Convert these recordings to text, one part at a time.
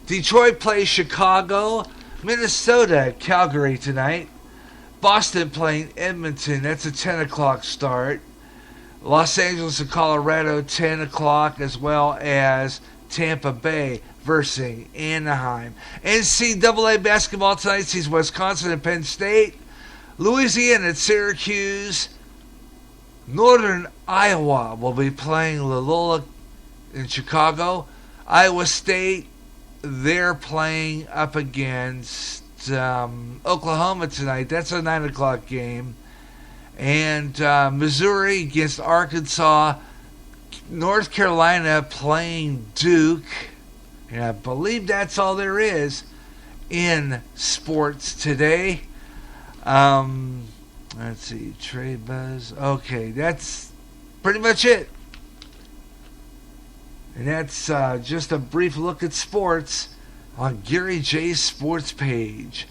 Detroit plays Chicago. Minnesota at Calgary tonight. Boston playing Edmonton. That's a 10 o'clock start. Los Angeles and Colorado, 10 o'clock, as well as Tampa Bay versus Anaheim. NCAA basketball tonight sees Wisconsin and Penn State. Louisiana at Syracuse. Northern Iowa will be playing Loyola in Chicago. Iowa State, they're playing up against Oklahoma tonight. That's a 9 o'clock game. And Missouri against Arkansas. North Carolina playing Duke. And I believe that's all there is in sports today. Let's see. Trade Buzz. Okay, that's pretty much it. And that's just a brief look at sports on Gary J's sports page.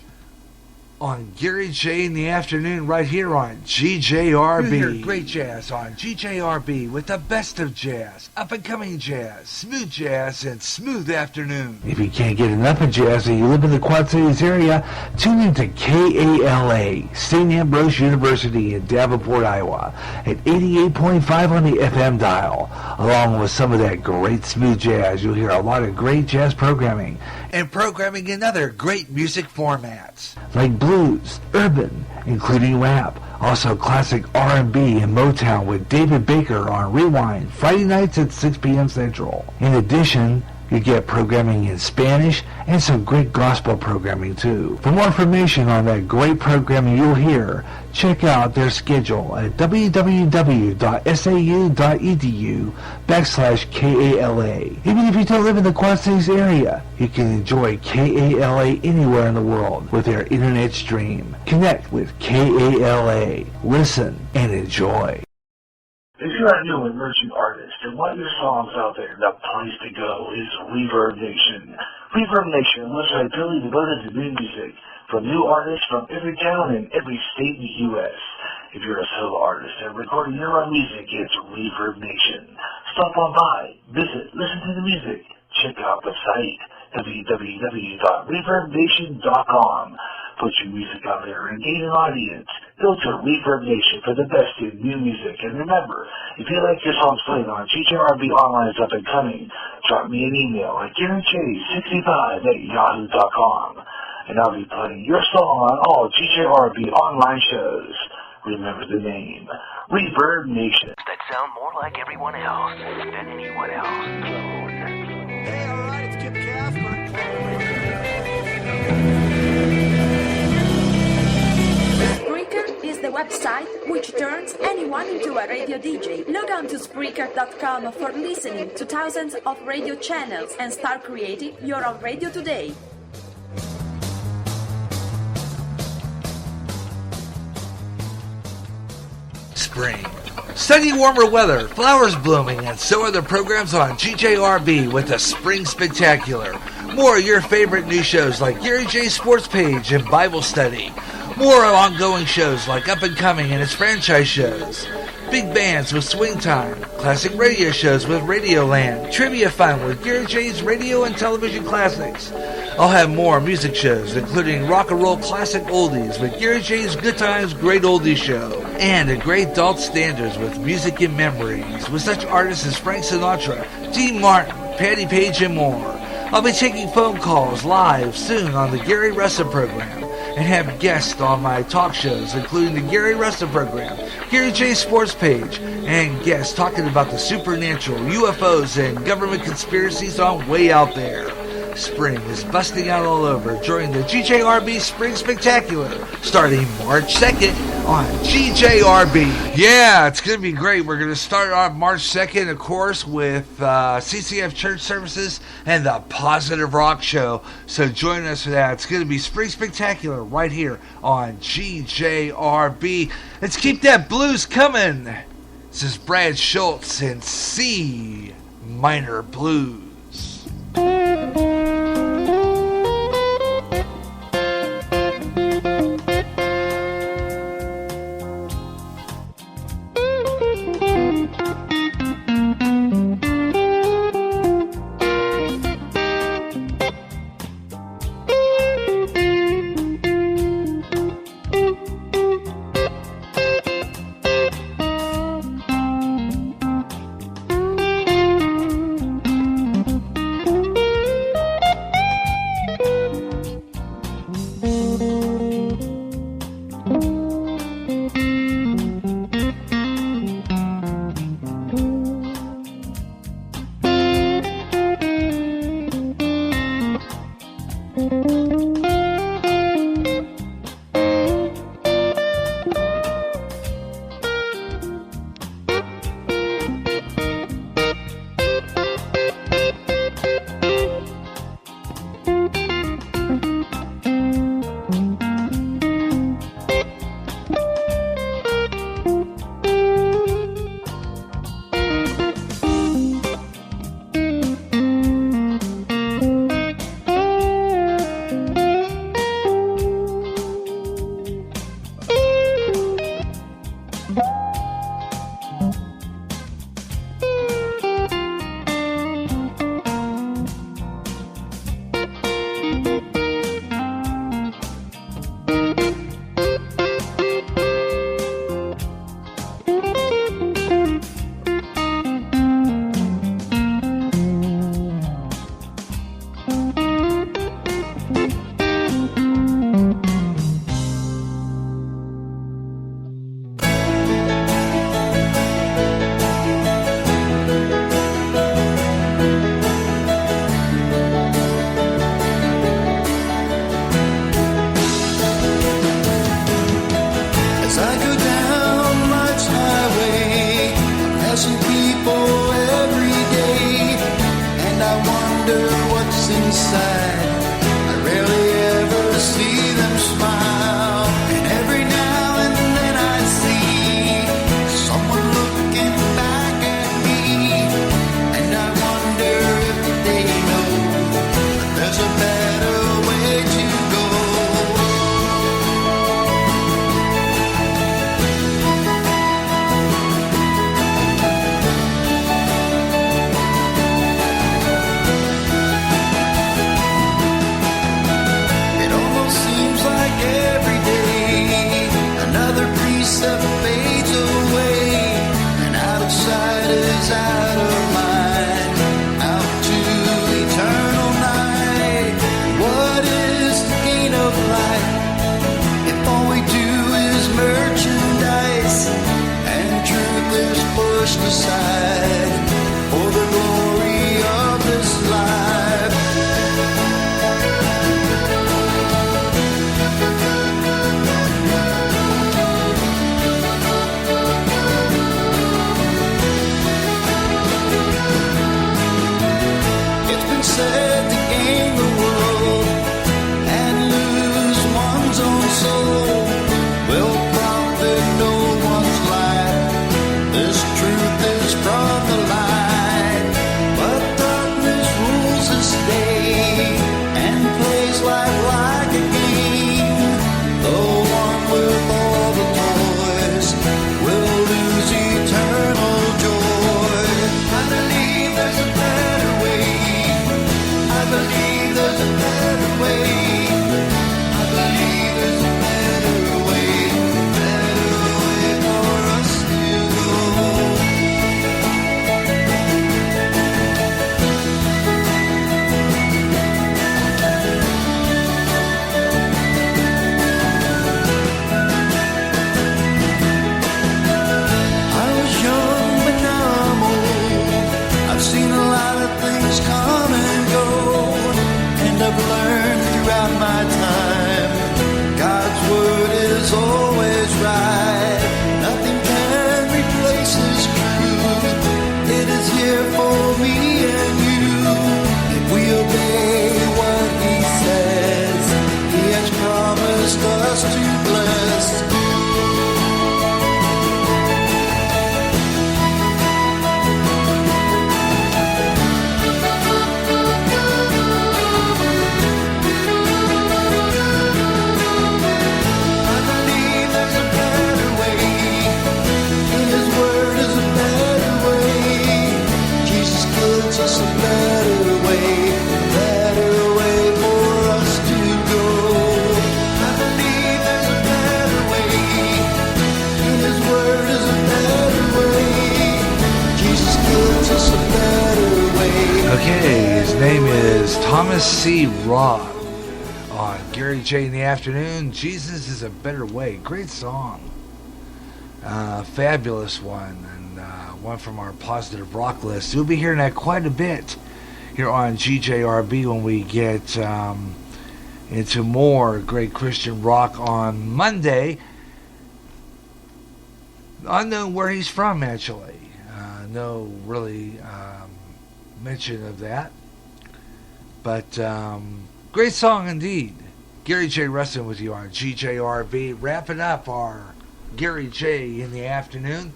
On Gary J in the afternoon right here on GJRB. You hear great jazz on GJRB with the best of jazz, up-and-coming jazz, smooth jazz, and smooth afternoon. If you can't get enough of jazz and you live in the Quad Cities area, tune in to KALA, St. Ambrose University in Davenport, Iowa, at 88.5 on the FM dial. Along with some of that great smooth jazz, you'll hear a lot of great jazz programming. And programming in other great music formats. Like blues, urban, including rap. Also classic R&B and Motown with David Baker on Rewind, Friday nights at 6 p.m. Central. In addition, you get programming in Spanish and some great gospel programming too. For more information on that great programming you'll hear, check out their schedule at www.sau.edu/KALA. Even if you don't live in the Quad Cities area, you can enjoy KALA anywhere in the world with their internet stream. Connect with KALA. Listen and enjoy. If you're a new emerging artist and want your songs out there, the place to go is Reverb Nation. Reverb Nation, a website purely devoted to new music from new artists from every town and every state in the U.S. If you're a solo artist and recording your own music, it's Reverb Nation. Stop on by, visit, listen to the music, check out the site, www.reverbnation.com. Put your music out there and gain an audience. Go to Reverb Nation for the best in new music. And remember, if you like your songs played on GJRB Online's Up and Coming, drop me an email at GaryJ65@yahoo.com. And I'll be playing your song on all GJRB online shows. Remember the name, Reverb Nation. That sound more like everyone else than anyone else. Hey, alright, it's Kip Casper. Spreaker is the website which turns anyone into a radio DJ. Log on to Spreaker.com for listening to thousands of radio channels and start creating your own radio today. Spring. Sunny, warmer weather, flowers blooming, and so are the programs on GJRB with the Spring Spectacular. More of your favorite new shows like Gary J's Sports Page and Bible Study. More ongoing shows like Up and Coming and its franchise shows. Big bands with Swing Time. Classic radio shows with Radioland. Trivia Fun with Gary J's Radio and Television Classics. I'll have more music shows, including Rock and Roll Classic Oldies with Gary J's Good Times Great Oldies Show. And a great adult standards with Music and Memories with such artists as Frank Sinatra, Dean Martin, Patti Page, and more. I'll be taking phone calls live soon on the Gary Russell Program and have guests on my talk shows, including the Gary Russell Program, Gary J's Sports Page, and guests talking about the supernatural, UFOs, and government conspiracies on Way Out There. Spring is busting out all over during the GJRB Spring Spectacular, starting March 2nd on GJRB. Yeah, it's going to be great. We're going to start on March 2nd, of course, with CCF Church Services and the Positive Rock Show. So join us for that. It's going to be Spring Spectacular right here on GJRB. Let's keep that blues coming. This is Brad Schultz and C Minor Blues. Thomas C. Roth on Garyj in the Afternoon. Jesus is a Better Way. Great song. Fabulous one. And one from our positive rock list. You'll be hearing that quite a bit here on GJRB when we get into more great Christian rock on Monday. Unknown where he's from, actually. No really mention of that. But great song indeed. Gary J. Rustin with you on GJRB. Wrapping up our Gary J. in the afternoon.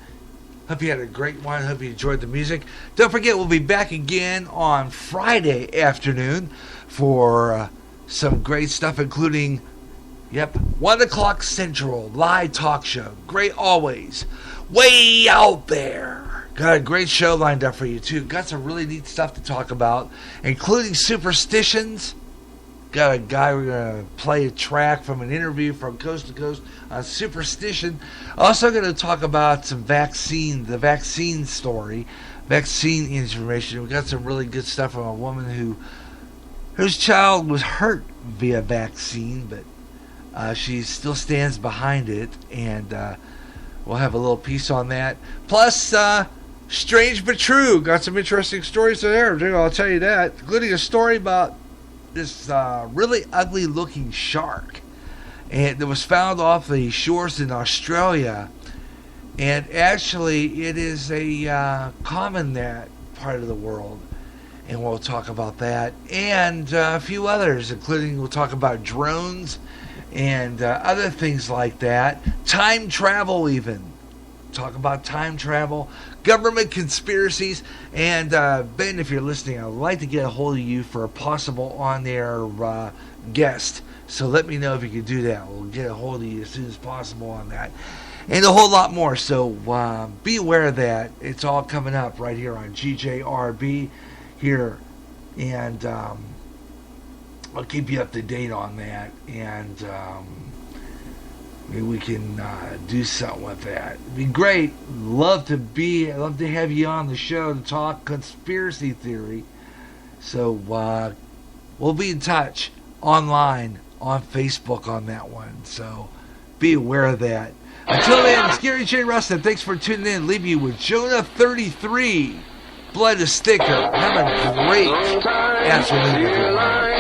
Hope you had a great one. Hope you enjoyed the music. Don't forget, we'll be back again on Friday afternoon for some great stuff, including, 1 o'clock Central, live talk show. Great always. Way out there. Got a great show lined up for you, too. Got some really neat stuff to talk about, including superstitions. Got a guy, we're going to play a track from an interview from Coast to Coast on superstition. Also going to talk about some the vaccine story, vaccine information. We got some really good stuff from a woman who whose child was hurt via vaccine, but she still stands behind it, and we'll have a little piece on that. Plus, strange but true. Got some interesting stories there. I'll tell you that, including a story about this really ugly looking shark, and it was found off the shores in Australia. And actually, it is a common that part of the world, and we'll talk about that and a few others, including we'll talk about drones and other things like that. Time travel, even talk about time travel, government conspiracies, and Ben, if you're listening, I'd like to get a hold of you for a possible on-air guest. So let me know if you can do that. We'll get a hold of you as soon as possible on that. And a whole lot more, so be aware of that. It's all coming up right here on GJRB here, and I'll keep you up to date on that, and maybe we can do something with that. It'd be great. Love to have you on the show to talk conspiracy theory. So we'll be in touch online on Facebook on that one, so be aware of that. Until then, it's Gary J. Rustin. Thanks for tuning in. Leave you with Jonah 33, Blood is Thicker. Have a great afternoon, everyone.